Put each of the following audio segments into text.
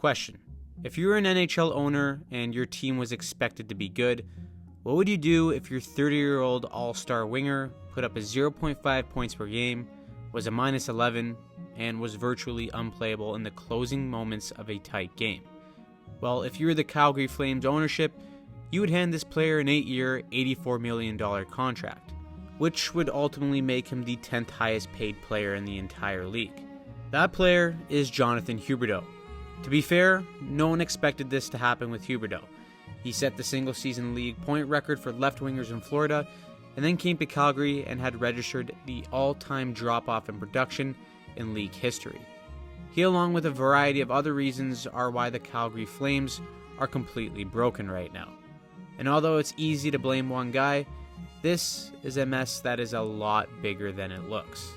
Question: if you were an NHL owner and your team was expected to be good, what would you do if your 30-year-old all-star winger put up a 0.5 points per game, was a -11, and was virtually unplayable in the closing moments of a tight game? Well, if you were the Calgary Flames ownership, you would hand this player an 8-year, $84 million contract, which would ultimately make him the 10th highest paid player in the entire league. That player is Jonathan Huberdeau. To be fair, no one expected this to happen with Huberdeau. He set the single-season league point record for left-wingers in Florida, and then came to Calgary and had registered the all-time drop-off in production in league history. He, along with a variety of other reasons, are why the Calgary Flames are completely broken right now. And although it's easy to blame one guy, this is a mess that is a lot bigger than it looks.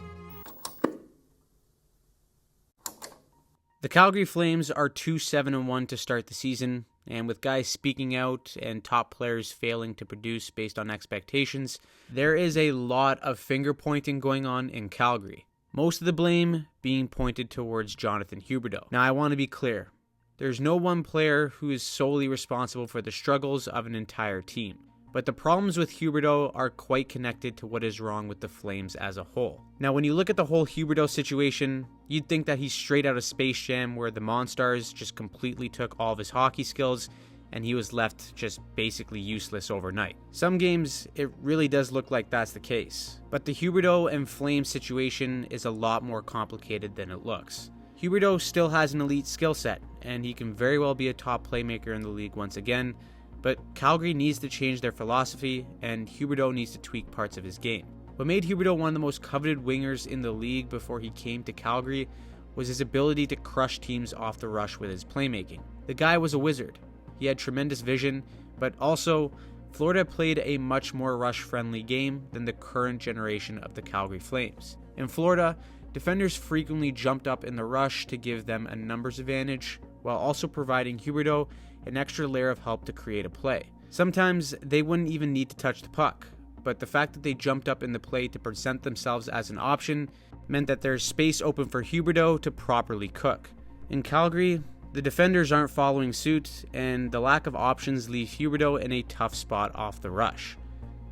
The Calgary Flames are 2-7-1 to start the season, and with guys speaking out and top players failing to produce based on expectations, there is a lot of finger-pointing going on in Calgary. Most of the blame being pointed towards Jonathan Huberdeau. Now, I want to be clear. There's no one player who is solely responsible for the struggles of an entire team. But the problems with Huberdeau are quite connected to what is wrong with the Flames as a whole. Now, when you look at the whole Huberdeau situation, you'd think that he's straight out of Space Jam, where the Monstars just completely took all of his hockey skills and he was left just basically useless overnight. Some games, it really does look like that's the case. But the Huberdeau and Flames situation is a lot more complicated than it looks. Huberdeau still has an elite skill set, and he can very well be a top playmaker in the league once again, but Calgary needs to change their philosophy, and Huberdeau needs to tweak parts of his game. What made Huberdeau one of the most coveted wingers in the league before he came to Calgary was his ability to crush teams off the rush with his playmaking. The guy was a wizard. He had tremendous vision, but also, Florida played a much more rush-friendly game than the current generation of the Calgary Flames. In Florida, defenders frequently jumped up in the rush to give them a numbers advantage, while also providing Huberdeau an extra layer of help to create a play. Sometimes they wouldn't even need to touch the puck, but the fact that they jumped up in the play to present themselves as an option meant that there's space open for Huberdeau to properly cook. In Calgary, the defenders aren't following suit, and the lack of options leave Huberdeau in a tough spot off the rush.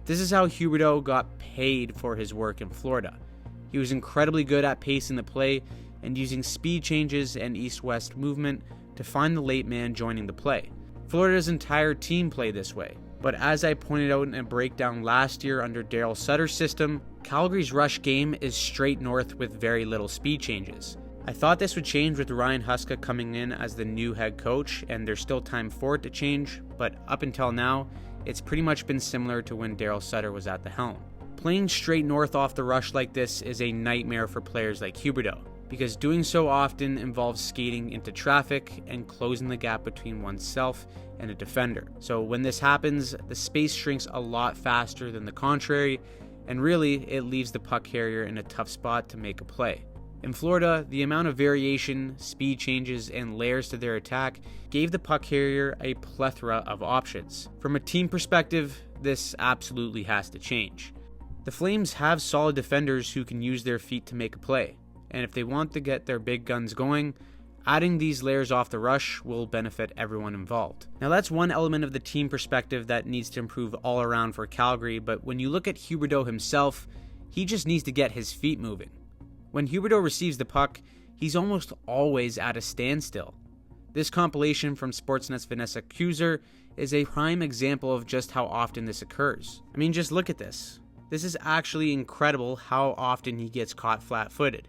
This is how Huberdeau got paid for his work in Florida. He was incredibly good at pacing the play and using speed changes and east-west movement to find the late man joining the play. Florida's entire team played this way, but as I pointed out in a breakdown last year under Daryl Sutter's system, Calgary's rush game is straight north with very little speed changes. I thought this would change with Ryan Huska coming in as the new head coach, and there's still time for it to change, but up until now, it's pretty much been similar to when Daryl Sutter was at the helm. Playing straight north off the rush like this is a nightmare for players like Huberdeau, because doing so often involves skating into traffic and closing the gap between oneself and a defender. So when this happens, the space shrinks a lot faster than the contrary, and really, it leaves the puck carrier in a tough spot to make a play. In Florida, the amount of variation, speed changes, and layers to their attack gave the puck carrier a plethora of options. From a team perspective, this absolutely has to change. The Flames have solid defenders who can use their feet to make a play, and if they want to get their big guns going, adding these layers off the rush will benefit everyone involved. Now, that's one element of the team perspective that needs to improve all around for Calgary, but when you look at Huberdeau himself, he just needs to get his feet moving. When Huberdeau receives the puck, he's almost always at a standstill. This compilation from Sportsnet's Vanessa Kezwer is a prime example of just how often this occurs. I mean, just look at this. This is actually incredible how often he gets caught flat-footed.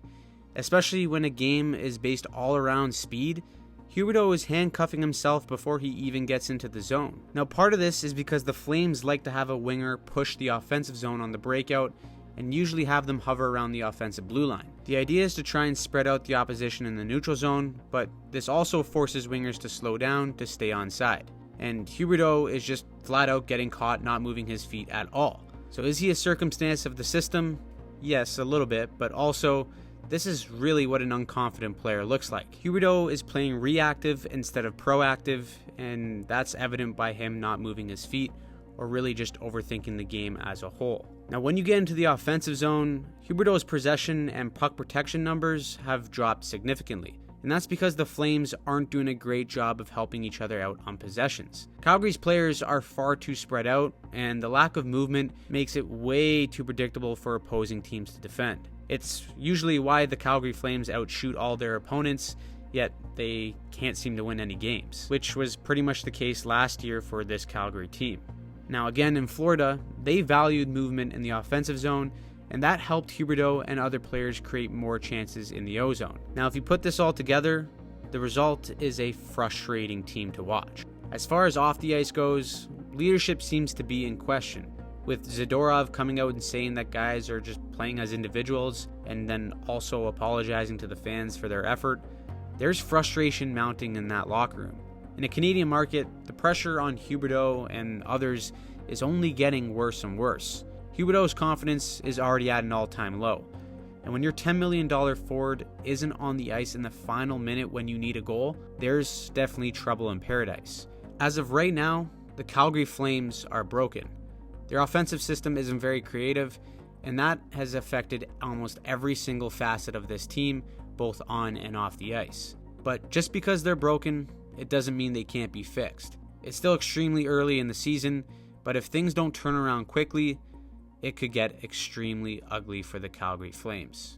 Especially when a game is based all around speed, Huberdeau is handcuffing himself before he even gets into the zone. Now, part of this is because the Flames like to have a winger push the offensive zone on the breakout and usually have them hover around the offensive blue line. The idea is to try and spread out the opposition in the neutral zone, but this also forces wingers to slow down to stay onside. And Huberdeau is just flat out getting caught not moving his feet at all. So is he a circumstance of the system? Yes, a little bit, but also this is really what an unconfident player looks like. Huberdeau is playing reactive instead of proactive, and that's evident by him not moving his feet or really just overthinking the game as a whole. Now, when you get into the offensive zone, Huberdeau's possession and puck protection numbers have dropped significantly, And that's because the Flames aren't doing a great job of helping each other out on possessions. Calgary's players are far too spread out, and the lack of movement makes it way too predictable for opposing teams to defend. It's usually why the Calgary Flames outshoot all their opponents, yet they can't seem to win any games, which was pretty much the case last year for this Calgary team. Now again, in Florida, they valued movement in the offensive zone, and that helped Huberdeau and other players create more chances in the O-zone. Now if you put this all together, the result is a frustrating team to watch. As far as off the ice goes, leadership seems to be in question, with Zadorov coming out and saying that guys are just playing as individuals and then also apologizing to the fans for their effort. There's frustration mounting in that locker room. In a Canadian market, the pressure on Huberdeau and others is only getting worse and worse. Huberdeau's confidence is already at an all-time low. And when your $10 million forward isn't on the ice in the final minute when you need a goal, there's definitely trouble in paradise. As of right now, the Calgary Flames are broken. Their offensive system isn't very creative, and that has affected almost every single facet of this team, both on and off the ice. But just because they're broken, it doesn't mean they can't be fixed. It's still extremely early in the season, but if things don't turn around quickly, it could get extremely ugly for the Calgary Flames.